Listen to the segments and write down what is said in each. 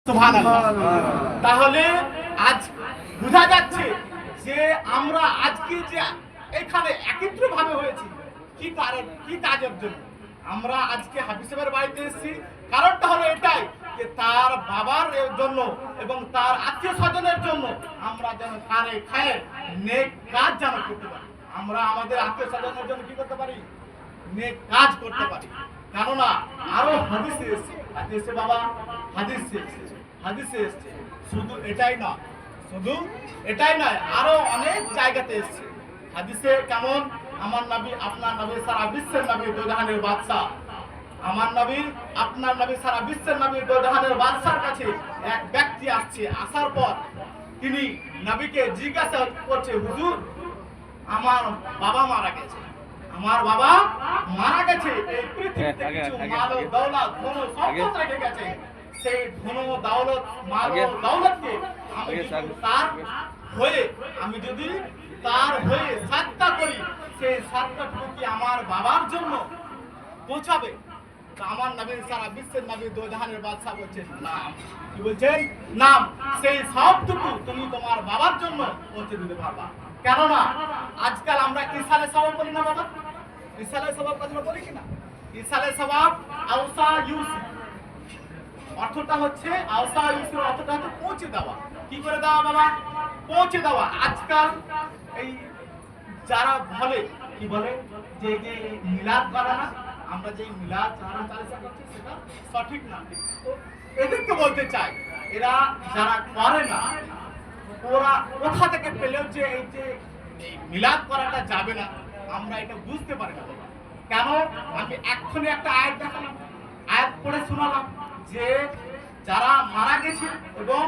সুবহানাল্লাহ। তাহলে আজ বোঝা যাচ্ছে যে আমরা আজকে যে এখানে একত্রভাবে হয়েছি কি কারণ, কি কাজের জন্য আমরা আজকে হাফিজ সাহেবের বাড়িতে এসেছি। কারণটা হলো এটাই যে তার বাবার জন্য এবং তার আত্মীয় স্বজনের জন্য আমরা যেন কারে খায় নেক কাজ যেন করতে পারি। আমরা আমাদের আত্মীয় স্বজনের জন্য কি করতে পারি? নেক কাজ করতে পারি। কেননা আরো হাদিসে এসেছে, হাদিসে বাবা হাদিসে এসেছে, হাদিসে এসেছে। শুধু এটাই না, শুধু এটাই নয়, আরো অনেক জায়গাতে এসেছে। হাদিসে কেমন? আমার নবী আপনার নবী সারা বিশ্বের নবী দো জাহানের বাদশা। আমার নবী আপনার নবী সারা বিশ্বের নবী দো জাহানের বাদশার কাছে এক ব্যক্তি আসছে। আসার পর তিনি নবীকে জিজ্ঞাসা করছে, হুজুর আমার বাবা মারা গেছে, আমার বাবা মারা গেছে, এই পৃথিবীতে কিছু মাল ও দৌলত ধন ও সম্পদ রেখে গেছে। সেই ধন ও দৌলত মাল ও দৌলতকে আমি যদি তার হয়ে সাদকা করি, সেই সাদকাটুকু কি আমার বাবার জন্য পৌঁছাবে? তো আমার নবী সারা বিশ্বের নবী দো জাহানের বাদশা বলছেন নাম। কি বলছেন? নাম। সেই সবটুকু তুমি তোমার বাবার জন্য পৌঁছে দিতে পারবা। কেননা আজকাল আমরা ইসালে সওয়াব বলি না বাবা? ইসালে সওয়াব কথা বলি কিনা? ইসালে সওয়াব আওসা ইউসি, অর্থটা হচ্ছে আওসা ইউসির অর্থটা হচ্ছে পৌঁছে দেওয়া। কি করে দেওয়া বাবা? পৌঁছে দেওয়া। আজকাল এই যারা বলে কি বলে যে যে মিলাদ করা না, আমরা যে মিলাদ চালান চালিসা করছি সেটা সঠিক না। তো এদেরকে বলতে চাই, এরা যারা করে না ওরা কোথা থেকে পেলেও যে এই যে মিলাদ করাটা যাবে না, আমরা এটা বুঝতে পারি না। কেন? আমি এক্ষুনি একটা আয়াত দেখালাম, আয়াত পড়ে শোনালাম যে যারা মারা গেছে এবং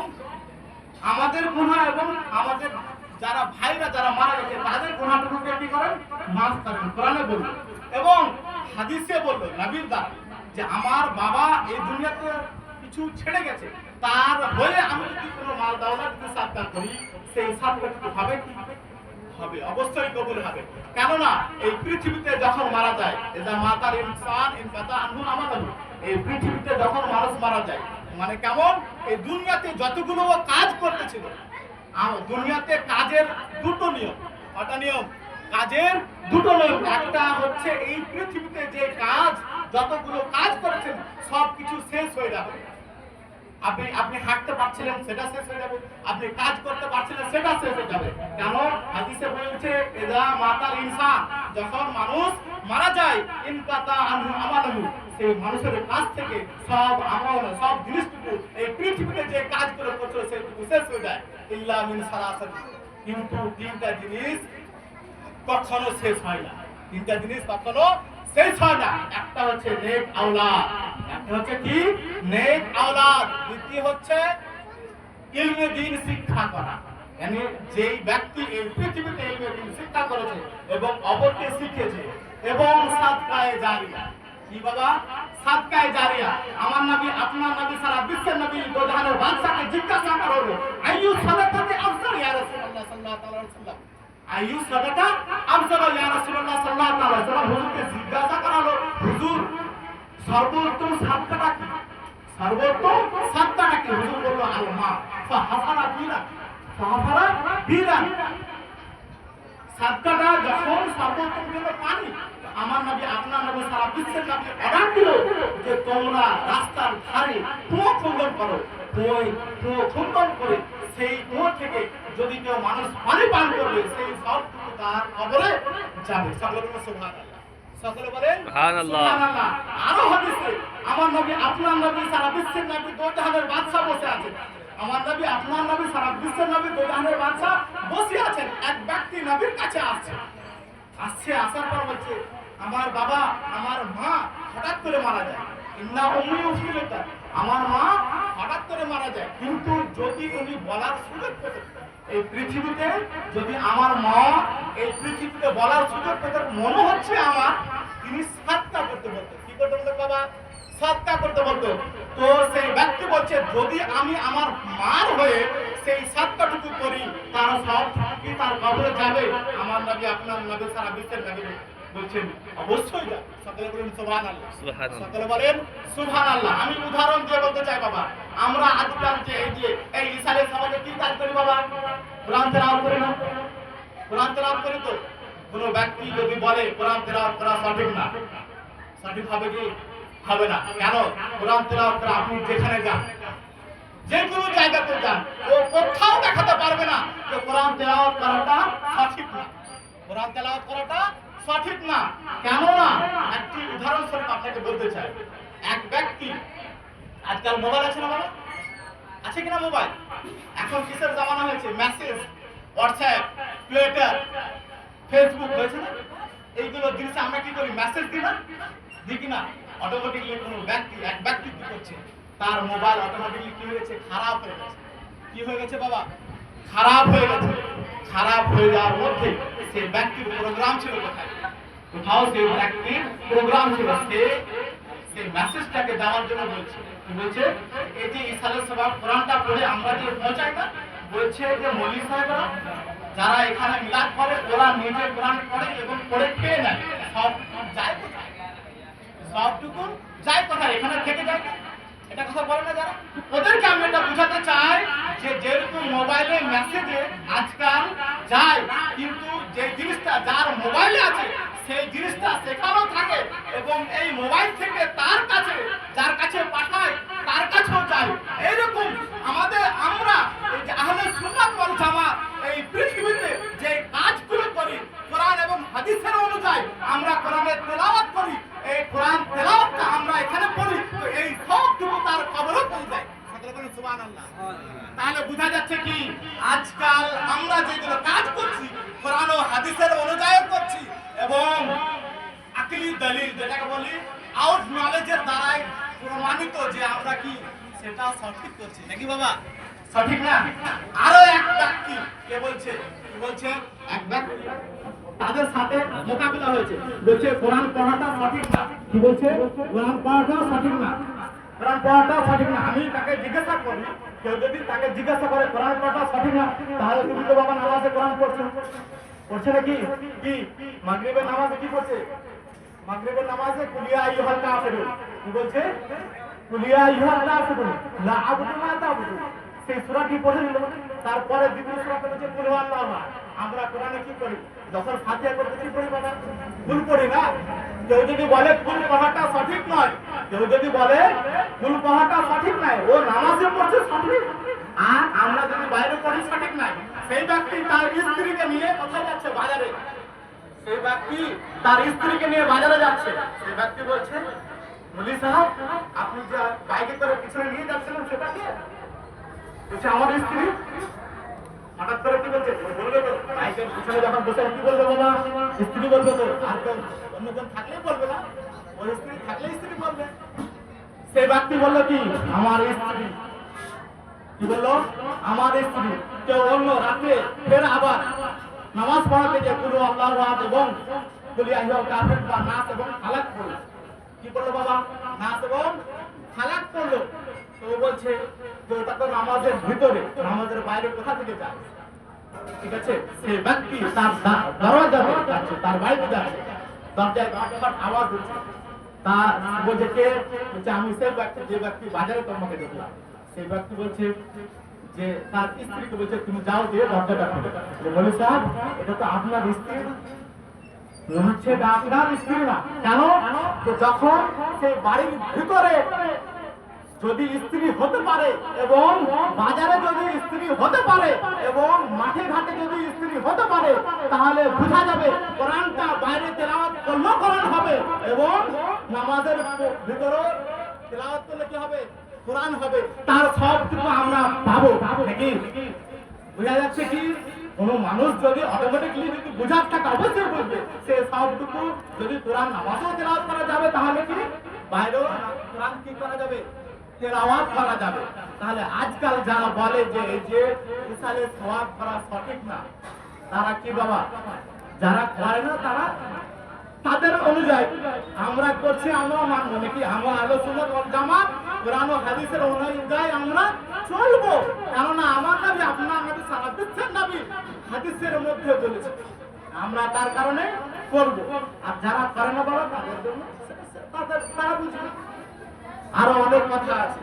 আমাদের গুনাহ এবং আমাদের যারা ভাইরা যারা মারা গেছে তাদের গুনাহটুকুকে কি করেন? মাফ করেন। কোরআনে বলল এবং হাদিসে বলল নবীর দ্বারা যে আমার বাবা এই দুনিয়াতে কিছু ছেড়ে গেছে, তার হয়ে আমি যদি কোনো মাল দাওলাত দিয়ে সাদকা করি, সেই সাদকাটুকু হবে কি? হবে, অবশ্যই কবুল হবে। কেননা এই পৃথিবীতে যখন মারা যায়, এদা মাতাল ইনসান ইনকাতা আনহু আমালহু, এই পৃথিবীতে যখন মানুষ মারা যায় মানে কেমন? এই দুনিয়াতে যতগুলো কাজ করতেছিল, দুনিয়াতে কাজের দুটো নিয়ম। কটা নিয়ম? কাজের দুটো নিয়ম। একটা হচ্ছে এই পৃথিবীতে যে কাজ যতগুলো কাজ করেছেন সব কিছু শেষ হয়ে যাবে। আপনি হাঁটতে পারছিলেন সেটা শেষ হয়ে যাবে, আপনি কাজ করতে পারছিলেন সেটা শেষ হয়ে যাবে। কেন? হাদিসে বলছে এদা মাতাল ইনসান, যখন মানুষ মারা যায় ইনকাতা আনহু আমালহু, সেই মানুষের কাছ থেকে সব আমল সব জিনিসটুকু এই পৃথিবীতে যে কাজ করে করছিল সেটুকু শেষ হয়ে যায়। ইল্লা মিন সালাসাত, কিন্তু তিনটা জিনিস কখনো শেষ হয় না। তিনটা জিনিস কখনো শেষ হয় না। একটা হচ্ছে নেক আওলাদ, একটা হচ্ছে কি? নেক আওলাদ। দ্বিতীয় হচ্ছে ইলমে দ্বীন শিক্ষা করা, মানে যেই ব্যক্তি এই পৃথিবীতে ইলমে দ্বীন শিক্ষা করেছে এবং অপরকে শিখিয়েছে, এবং সাদকায়ে জারিয়া। কি বাবা? সাদকায়ে জারিয়া। আমার নবী আপনার নবী সারা বিশ্বের নবী দো জাহানের বাদশাকে জিজ্ঞাসা করা হলো, আইয়ু সাদাকাতি আফসার ইয়া রাসূলুল্লাহ সাল্লাল্লাহু আলাইহি ওয়াসাল্লাম, আইয়ু সাদাকা আফসার ইয়া রাসূলুল্লাহ সাল্লাল্লাহু আলাইহি ওয়াসাল্লাম। হুজুরকে জিজ্ঞাসা করা হলো, হুজুর সর্বোত্তম সাদকাটা কি? সর্বোত্তম সাদকাটা কি? হুজুর বলল আল মা ফাহাফারা বিরা, ফাহাফারা বিরা। সাদকাটা যখন সর্বোত্তম ছিল পানি, আমার নবী আপনার নবী সারা বিশ্বের নবী অর্ডার দিল যে তোমরা রাস্তার ধারে কুয়ো খনন করো, কুয়ো খনন করে সেই কুয়ো থেকে যদি কেউ মানুষ পানি পান করবে সেই সবটুকু তার কবরে যাবে। সকলে বলেন সুবহানাল্লাহ, সকলে বলেন সুবহানাল্লাহ। আরো হাদিসে আমার নবী আপনার নবী সারা বিশ্বের নবী দো জাহানের বাদশা বসে আছেন। আমার নবী আপনার নবী সারা বিশ্বের নবী দো জাহানের বাদশা বসে আছেন। এক ব্যক্তি নবীর কাছে আসার পর বলছে, আমার বাবা আমার মা হঠাৎ করে মারা যায়, ইন্না উম্মি উফিলাতা, আমার মা হঠাৎ করে মারা যায়। কিন্তু যদি উনি বলার সুযোগ পেতেন এই পৃথিবীতে, যদি আমার মা এই পৃথিবীতে বলার সুযোগ পেতেন, মনে হচ্ছে আমার তিনি সাদকা করতে বলতেন। কি করতে বলতেন বাবা? সাদকা করতে বলতো। তো সেই ব্যক্তি বলছে যদি আমি আমার মার হয়ে সেই সাদকাটুকু করি তার সব কি তার কবরে যাবে? আমার নবী আপনার নবী সারা বিশ্বের নবী বলছেন অবশ্যই যাবে। সকলে বলেন সুবহানাল্লাহ। সুবহানাল্লাহ। সকলে বলেন সুবহানাল্লাহ। আমি উদাহরণ দিয়ে বলতে চাই বাবা, আমরা আজকাল যে এই ইসালে সমাজে কি কাজ করি বাবা? কোরআন তেলাওয়াত করি না? কোরআন তেলাওয়াত করি তো। কোনো ব্যক্তি যদি বলে কোরআন তেলাওয়াত করা সঠিক না, সঠিক হবে কি? হবে না। কেন? কোরআন তেলাওয়াত করা আপনি যেখানে যান, যে কোনো জায়গাতে যান, ও কোথাও দেখাতে পারবে না যে কোরআন তেলাওয়াত করাটা সঠিক না। কোরআন তেলাওয়াত করাটা সঠিক না। কেন না? একটি উদাহরণস্বরূপ আপনাকে বলতে চাই। এক ব্যক্তি, আজকাল মোবাইল আছে না বাবা? আছে কিনা মোবাইল? এখন কিসের জামানা হয়েছে? মেসেজ, হোয়াটসঅ্যাপ, টুইটার, ফেসবুক হয়েছে না? এইগুলো জিনিসে আমরা কি করি? মেসেজ দিই না? দিই কিনা? অটোমেটিকলি কোনো ব্যক্তি, এক ব্যক্তি কি করছে? তার মোবাইল অটোমেটিকলি কি হয়ে গেছে? খারাপ হয়ে গেছে। কি হয়ে গেছে বাবা? খারাপ হয়ে গেছে। খারাপ হয়ে যাওয়ার মধ্যে সেই ব্যক্তির প্রোগ্রাম ছিল কোথায়? কোথাও সেই ব্যক্তির প্রোগ্রাম ছিল। সেই মেসেজটাকে দেওয়ার জন্য বলছে, কি বলছে? এই যে ইসালের সবাব কোরআনটা পড়ে আমরা যে পৌঁছাই না, বলছে যে মৌলভী সাহেবরা যারা এখানে মিলাদ করে, ওরা নিজে কোরআন পড়ে এবং পড়ে খেয়ে নেয়। সব যায় কোথায়? সবটুকু যায় কোথায়? এখানে থেকে যায় না? এটা কথা বলে না যারা? ওদেরকে আমি এটা বুঝাতে চাই যে যেরকম মোবাইলে মেসেজে আজকাল যায়, কিন্তু যে জিনিসটা যার মোবাইলে আছে সেই জিনিসটা সেখানেও থাকে এবং এই মোবাইল থেকে তার কাছে, যার কাছে পাঠায় তার কাছেও যায়। এইরকম আমরা এই যে আহলে সুন্নাত ওয়াল জামাত এই পৃথিবীতে যে কাজগুলো করি কোরআন এবং হাদিসের অনুযায়ী, আমরা কোরআনের তেলাওয়াত করি, এই কোরআন তেলাওয়াতটা আমরা এখানে পড়ি, তো এই সবটুকু তার কবরে পৌঁছে যায়। সকলে বলেন সুবহানাল্লাহ। তাহলে বোঝা যাচ্ছে কি আজকাল আমরা যেগুলো কাজ করছি কোরআন ও হাদিসের অনুযায়ী করছি এবং আকলি দলিল যেটাকে বলি আউট নলেজের দ্বারাই প্রমাণিত যে আমরা কি সেটা সঠিক করছি নাকি বাবা? সঠিক না? আরো এক ব্যক্তি কে বলছে? কি বলছে? এক ব্যক্তি তাদের সাথে মোকাবিলা হয়েছে, বলছে কোরআন পড়াটা সঠিক না। কি বলছে? কোরআন পড়াটা সঠিক না। কোরআন পড়াটা সঠিক না। আমি তাকে জিজ্ঞাসা করি, কেউ যদি তাকে জিজ্ঞাসা করে কোরআন পড়াটা সঠিক না, তাহলে তুমি তো বাবা নামাজে কোরআন পড়ছো, পড়ছে নাকি? কি মাগরিবের নামাজে কি পড়ছে? মাগরিবের নামাজে কুলিয়া আইয়ুহাল কাফিরুন। কি বলছে? কুলিয়া আইয়ুহাল কাফিরুন লা আবুদু মা তা'বুদুন। সেই সূরাটি পড়ে নিল। তারপরে দ্বিতীয় সূরাতে বলছে কুল হুয়াল্লাহু আহাদ। আমরা কোরআনে কি করি? যখন ফাতিহা করতে কি করি বাবা? কুল পড়ি না? কেউ যদি বলে কুল পড়াটা সঠিক নয়, কেউ যদি বলে কুল পড়াটা সঠিক নয়, ও নামাজে পড়ছে সঠিক, আর আমরা যদি বাইরে পড়ি সঠিক নয়। সেই ব্যক্তি তার স্ত্রীকে নিয়ে কোথায় যাচ্ছে? বাজারে। সেই ব্যক্তি তার স্ত্রীকে নিয়ে বাজারে যাচ্ছে। সেই ব্যক্তি বলছে, মৌলভী সাহেব আপনি যে বাইকে করে পিছনে নিয়ে যাচ্ছিলেন সেটা কি? বলছে আমার স্ত্রী। হঠাৎ করে কি বলছে? বলবে তো বাইকের পিছনে যখন বসে কি বলবে বাবা? স্ত্রী বলবে তো, আর কেউ অন্যজন থাকলেই বলবে না, ওর স্ত্রী থাকলে স্ত্রী বলবে। সেই ব্যক্তি বললো কি আমার স্ত্রী। কি বললো? আমার স্ত্রী। কেউ অন্য রাতে ফের আবার নামাজ পড়াতে যে কুল আল্লাহু আহাদ এবং কুল আইয়ুহাল কাফিরুন বা নাস এবং ফালাক পড়লো। কি পড়লো বাবা? নাস এবং ফালাক পড়লো। তো বলছে যে ওটা তো নামাজের ভিতরে, নামাজের বাইরে কোথা থেকে যায়? ঠিক আছে, সেই ব্যক্তি তার দরজাতে যাচ্ছে, তার বাইরে যাচ্ছে, দরজায় খটখট আওয়াজ হচ্ছে। তা বলছে কে? বলছে আমি সেই ব্যক্তি যে ব্যক্তি বাজারে তোমাকে দেখলাম। সেই ব্যক্তি বলছে যে তার স্ত্রীকে বলছে তুমি যাও দিয়ে দরজাটা খুলে। মৌলভী সাহেব এটা তো আপনার স্ত্রী। হচ্ছে এটা আপনার স্ত্রী না। কেন? যখন সেই বাড়ির ভিতরে যদি স্ত্রী হতে পারে এবং বাজারে যদি স্ত্রী হতে পারে এবং মাঠে ঘাটে যদি স্ত্রী হতে পারে, তাহলে বোঝা যাবে কোরআনটা বাইরে তেলাওয়াত করলেও কোরআন হবে এবং নামাজের ভিতরে তেলাওয়াত করলে কি হবে? কোরআন হবে। তার সবটুকু আমরা পাবো নাকি? বোঝা যাচ্ছে কি কোনো মানুষ যদি অটোমেটিকলি যদি বোঝার থাকে অবশ্যই বুঝবে সে সবটুকু। যদি কোরআন নামাজও তেলাওয়াত করা যাবে তাহলে কি বাইরেও কোরআন কি করা যাবে? তেলাওয়াত করা যাবে। তাহলে আজকাল যারা বলে যে এই যে ইসালে সওয়াব করা সঠিক না, তারা কি বাবা? যারা করে না তারা তাদের অনুযায়ী আমরা করছি, আমরা মানবো নাকি? আমরা আহলে সুন্নাত ওয়াল জামাত কোরআন ও হাদিসের অনুযায়ী আমরা চলবো। কেননা আমার নবী আপনার নবী সারা বিশ্বের নবী হাদিসের মধ্যে বলেছে আমরা তার কারণে করব, আর যারা করে না বলো তাদের জন্য তারা বুঝবে। আরো অনেক কথা আছে,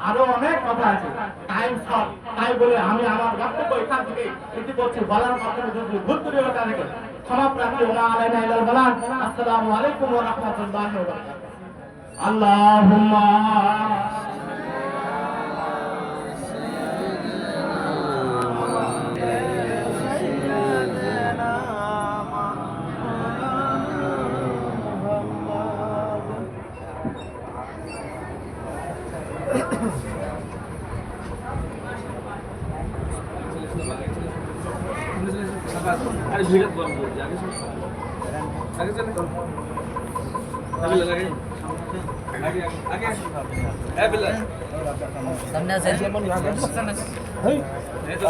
আরো অনেক কথা আছে, টাইম শর্ট, তাই বলে আমি আমার বক্তব্য এখান থেকে এটি করছি। বলার মাধ্যমে যদি ভুল ত্রুটি হয়ে থাকে ক্ষমা প্রার্থী। ওমা আলাইনা ইল্লাল বালাগ। আসসালামু আলাইকুম ওয়া রাহমাতুল্লাহি ওয়া বারাকাতুহু। আল্লাহুম্মা अरे भीड़ बंद हो जाएगी आगे चले आगे लगे आगे आगे ए बिल्ला सामने से सामने से ए तो